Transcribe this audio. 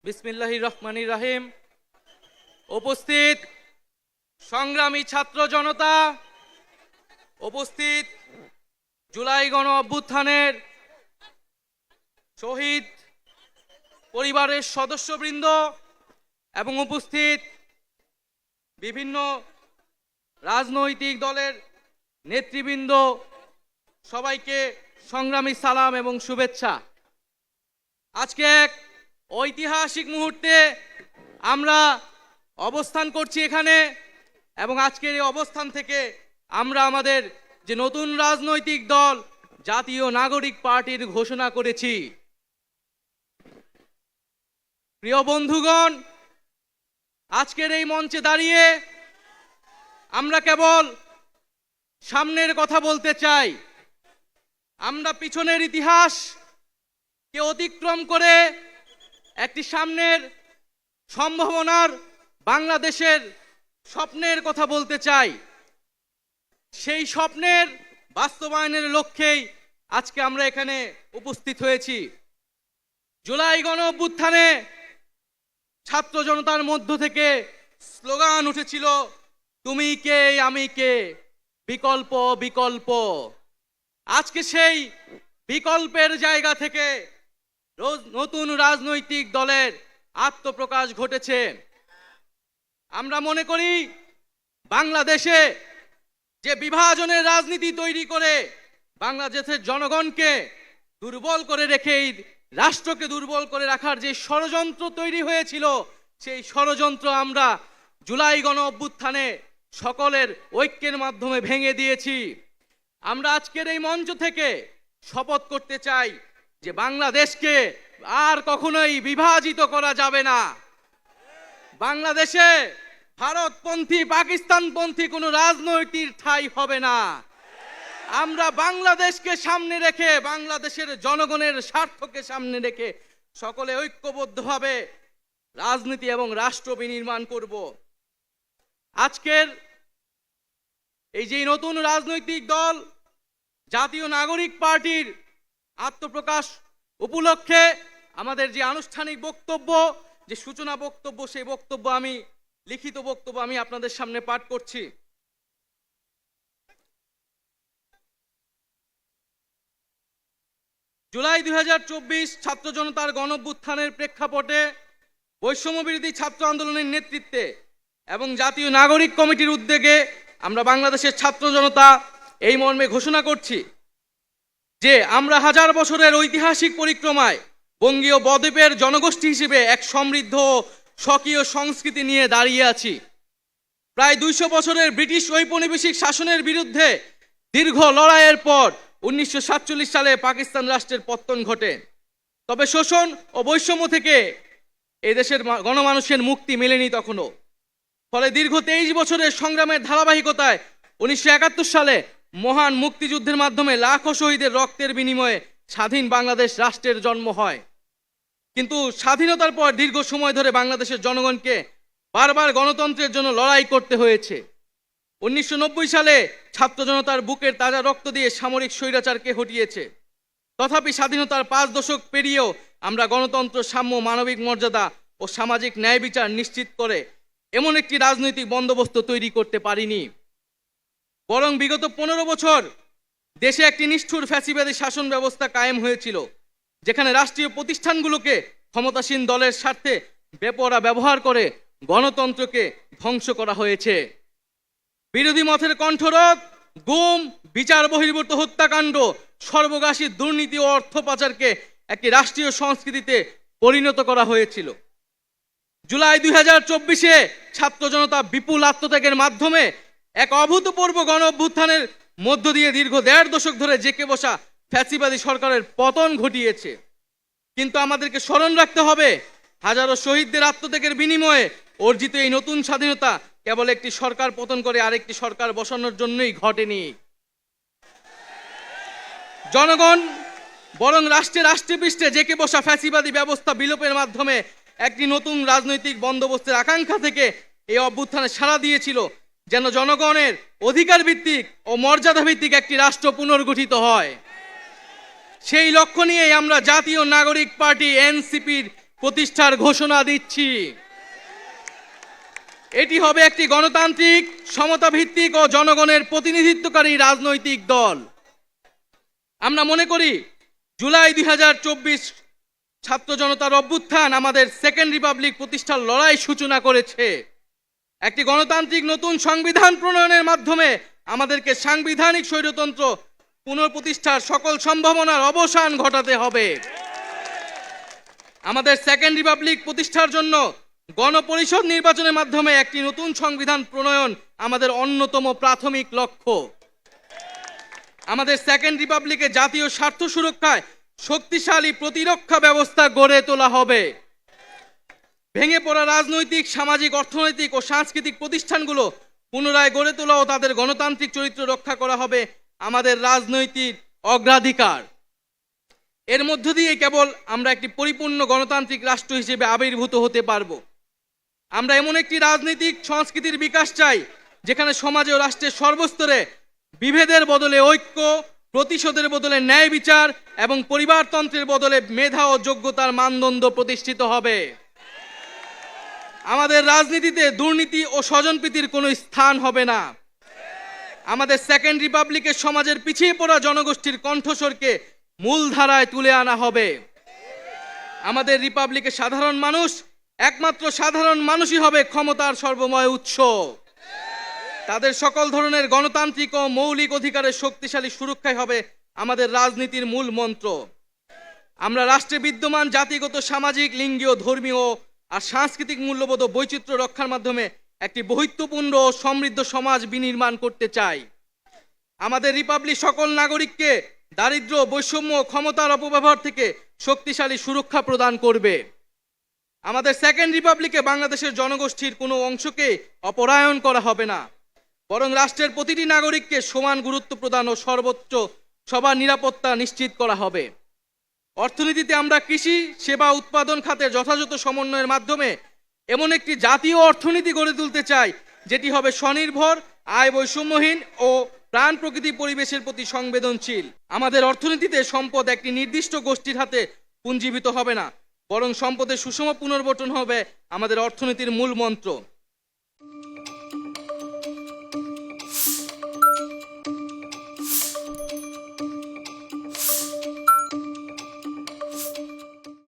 বিসমিল্লাহির রহমানির রহিম। উপস্থিত সংগ্রামী ছাত্র জনতা, উপস্থিত জুলাই গণ অভ্যুত্থানের শহীদ পরিবারের সদস্যবৃন্দ এবং উপস্থিত বিভিন্ন রাজনৈতিক দলের নেতৃবৃন্দ, সবাইকে সংগ্রামী সালাম এবং শুভেচ্ছা। আজকে এক ঐতিহাসিক মুহূর্তে আমরা অবস্থান করছি এখানে, এবং আজকের এই অবস্থান থেকে আমরা আমাদের যে নতুন রাজনৈতিক দল জাতীয় নাগরিক পার্টির ঘোষণা করেছি। প্রিয় বন্ধুগণ, আজকের এই মঞ্চে দাঁড়িয়ে আমরা কেবল সামনের কথা বলতে চাই। আমরা পিছনের ইতিহাসকে অতিক্রম করে একটি সামনের সম্ভাবনার বাংলাদেশের স্বপ্নের কথা বলতে চাই। সেই স্বপ্নের বাস্তবায়নের লক্ষ্যেই আজকে আমরা এখানে উপস্থিত হয়েছি। জুলাই গণ অভ্যুত্থানে ছাত্র জনতার মধ্য থেকে স্লোগান উঠেছিল, তুমি কে আমি কে, বিকল্প বিকল্প। আজকে সেই বিকল্পের জায়গা থেকে নতুন রাজনৈতিক দলের আত্মপ্রকাশ ঘটেছে। আমরা মনে করি বাংলাদেশে যে বিভাজনের রাজনীতি তৈরি করে বাংলাদেশের জনগণকে দুর্বল করে রেখে এই রাষ্ট্রকে দুর্বল করে রাখার যে ষড়যন্ত্র তৈরি হয়েছিল, সেই ষড়যন্ত্র আমরা জুলাই গণ অভ্যুত্থানে সকলের ঐক্যের মাধ্যমে ভেঙে দিয়েছি। আমরা আজকের এই মঞ্চ থেকে শপথ করতে চাই যে বাংলাদেশকে আর কখনোই বিভাজিত করা যাবে না। বাংলাদেশে ভারতপন্থী পাকিস্তানপন্থী কোনো রাজনৈতিক ঠাঁই হবে না। আমরা বাংলাদেশকে সামনে রেখে, বাংলাদেশের জনগণের স্বার্থকে সামনে রেখে সকলে ঐক্যবদ্ধভাবে রাজনীতি এবং রাষ্ট্র বিনির্মাণ করব। আজকের এই যে নতুন রাজনৈতিক দল জাতীয় নাগরিক পার্টির আত্মপ্রকাশ উপলক্ষে আমাদের যে আনুষ্ঠানিক বক্তব্য, যে সূচনা বক্তব্য, সেই বক্তব্য লিখিত বক্তব্য আমি আপনাদের সামনে পাঠ করছি। জুলাই 2024 ছাত্র জনতার গণঅভ্যুত্থানের প্রেক্ষাপটে বৈষম্যবিরোধী ছাত্র আন্দোলনের নেতৃত্বে এবং জাতীয় নাগরিক কমিটির উদ্যোগে আমরা বাংলাদেশের ছাত্র জনতা এই মর্মে ঘোষণা করছি যে আমরা হাজার বছরের ঐতিহাসিক পরিক্রমায় বঙ্গীয় বদ্বীপের জনগোষ্ঠী হিসেবে এক সমৃদ্ধ স্বকীয় সংস্কৃতি নিয়ে দাঁড়িয়ে আছি। প্রায় 200 বছরের ব্রিটিশ ঔপনিবেশিক শাসনের বিরুদ্ধে দীর্ঘ লড়াইয়ের পর 1947 সালে পাকিস্তান রাষ্ট্রের পতন ঘটে। তবে শোষণ ও বৈষম্য থেকে এই দেশের গণমানুষের মুক্তি মেলেনি তখনও। ফলে দীর্ঘ 23 বছরের সংগ্রামের ধারাবাহিকতায় 1971 সালে মহান মুক্তিযুদ্ধের মাধ্যমে লাখো শহীদের রক্তের বিনিময়ে স্বাধীন বাংলাদেশ রাষ্ট্রের জন্ম হয়। কিন্তু স্বাধীনতার পর দীর্ঘ সময় ধরে বাংলাদেশের জনগণকে বারবার গণতন্ত্রের জন্য লড়াই করতে হয়েছে। 1990 সালে ছাত্র জনতার বুকের তাজা রক্ত দিয়ে সামরিক স্বৈরাচারকে হটিয়েছে। তথাপি স্বাধীনতার 5 দশক পেরিয়েও আমরা গণতন্ত্র, সাম্য, মানবিক মর্যাদা ও সামাজিক ন্যায় বিচার নিশ্চিত করে এমন একটি রাজনৈতিক বন্দোবস্ত তৈরি করতে পারিনি। বরং বিগত 15 বছর দেশে একটি নিষ্ঠুর ফ্যাসিবাদী শাসন ব্যবস্থা কায়েম হয়েছিল, যেখানে রাষ্ট্রীয় প্রতিষ্ঠানগুলোকে ক্ষমতাসীন দলের স্বার্থে বেপরোয়া ব্যবহার করে গণতন্ত্রকে ধ্বংস করা হয়েছে। বিরোধী মতের কণ্ঠরোধ, গুম, বিচার বহির্ভূত হত্যাকাণ্ড, সর্বগ্রাসী দুর্নীতি ও অর্থ পাচারকে একটি রাষ্ট্রীয় সংস্কৃতিতে পরিণত করা হয়েছিল। জুলাই 2024-এ ছাত্র জনতা বিপুল আত্মত্যাগের মাধ্যমে এক অভূতপূর্ব গণ অভ্যুত্থানের মধ্য দিয়ে দীর্ঘ 1.5 দশক ধরে জেঁকে বসা ফ্যাসিবাদী সরকারের পতন ঘটিয়েছে। কিন্তু আমাদেরকে স্মরণ রাখতে হবে, হাজারো শহীদদের আত্মত্যাগের বিনিময়ে অর্জিত এই নতুন স্বাধীনতা কেবল একটি সরকার পতন করে আরেকটি সরকার বসানোর জন্যই ঘটেনি। জনগণ বরং রাষ্ট্রে পৃষ্ঠে জেঁকে বসা ফ্যাসিবাদী ব্যবস্থা বিলোপের মাধ্যমে একটি নতুন রাজনৈতিক বন্দোবস্তের আকাঙ্ক্ষা থেকে এই অভ্যুত্থানে সাড়া দিয়েছিল, যেন জনগণের অধিকার ভিত্তিক ও মর্যাদা ভিত্তিক একটি রাষ্ট্র পুনর্গঠিত হয়। সেই লক্ষ্য নিয়েই আমরা জাতীয় নাগরিক পার্টি এনসিপির প্রতিষ্ঠার ঘোষণা দিচ্ছি। এটি হবে একটি গণতান্ত্রিক, সমতা ভিত্তিক ও জনগণের প্রতিনিধিত্বকারী রাজনৈতিক দল। আমরা মনে করি জুলাই 2024 ছাত্র জনতার অভ্যুত্থান আমাদের সেকেন্ড রিপাবলিক প্রতিষ্ঠার লড়াই সূচনা করেছে। একটি গণতান্ত্রিক নতুন সংবিধান প্রণয়নের মাধ্যমে আমাদেরকে সাংবিধানিক স্বৈরতন্ত্র পুনঃপ্রতিষ্ঠার সকল সম্ভাবনার অবসান ঘটাতে হবে। আমাদের সেকেন্ড রিপাবলিক প্রতিষ্ঠার জন্য গণপরিষদ নির্বাচনের মাধ্যমে একটি নতুন সংবিধান প্রণয়ন আমাদের অন্যতম প্রাথমিক লক্ষ্য। আমাদের সেকেন্ড রিপাবলিকে জাতীয় স্বার্থ সুরক্ষায় শক্তিশালী প্রতিরক্ষা ব্যবস্থা গড়ে তোলা হবে। ভেঙে পড়া রাজনৈতিক, সামাজিক, অর্থনৈতিক ও সাংস্কৃতিক প্রতিষ্ঠানগুলো পুনরায় গড়ে তোলা ও তাদের গণতান্ত্রিক চরিত্র রক্ষা করা হবে আমাদের রাজনৈতিক অগ্রাধিকার। এর মধ্য দিয়ে কেবল আমরা একটি পরিপূর্ণ গণতান্ত্রিক রাষ্ট্র হিসেবে আবির্ভূত হতে পারব। আমরা এমন একটি রাজনৈতিক সংস্কৃতির বিকাশ চাই যেখানে সমাজে ও রাষ্ট্রের সর্বস্তরে বিভেদের বদলে ঐক্য, প্রতিশোধের বদলে ন্যায় বিচার এবং পরিবারতন্ত্রের বদলে মেধা ও যোগ্যতার মানদণ্ড প্রতিষ্ঠিত হবে। আমাদের রাজনীতিতে দুর্নীতি ও স্বজনপ্রীতির কোনো স্থান হবে না। আমাদের সেকেন্ড রিপাবলিকের সমাজের পিছিয়ে পড়া জনগোষ্ঠীর কণ্ঠস্বরকে মূলধারায় তুলে আনা হবে। আমাদের রিপাবলিকের সাধারণ মানুষ, একমাত্র সাধারণ মানুষই হবে ক্ষমতার সর্বময় উৎস। তাদের সকল ধরনের গণতান্ত্রিক ও মৌলিক অধিকারের শক্তিশালী সুরক্ষাই হবে আমাদের রাজনীতির মূল মন্ত্র। আমরা রাষ্ট্রে বিদ্যমান জাতিগত, সামাজিক, লিঙ্গীয়, ধর্মীয় আর সাংস্কৃতিক মূল্যবোধ ও বৈচিত্র্য রক্ষার মাধ্যমে একটি বৈচিত্র্যপূর্ণ ও সমৃদ্ধ সমাজ বিনির্মাণ করতে চাই। আমাদের রিপাবলিক সকল নাগরিককে দারিদ্র্য, বৈষম্য, ক্ষমতার অপব্যবহার থেকে শক্তিশালী সুরক্ষা প্রদান করবে। আমাদের সেকেন্ড রিপাবলিকে বাংলাদেশের জনগোষ্ঠীর কোনো অংশকে অপরায়ণ করা হবে না, বরং রাষ্ট্রের প্রতিটি নাগরিককে সমান গুরুত্ব প্রদান ও সর্বোচ্চ সবার নিরাপত্তা নিশ্চিত করা হবে। অর্থনীতিতে আমরা কৃষি, সেবা, উৎপাদন খাতের যথাযথ সমন্বয়ের মাধ্যমে এমন একটি জাতীয় অর্থনীতি গড়ে তুলতে চাই যেটি হবে স্বনির্ভর, আয় বৈষম্যহীন ও প্রাণ প্রকৃতি পরিবেশের প্রতি সংবেদনশীল। আমাদের অর্থনীতিতে সম্পদ একটি নির্দিষ্ট গোষ্ঠীর হাতে পুঞ্জীভূত হবে না, বরং সম্পদের সুষম পুনর্বণ্টন হবে আমাদের অর্থনীতির মূল মন্ত্র।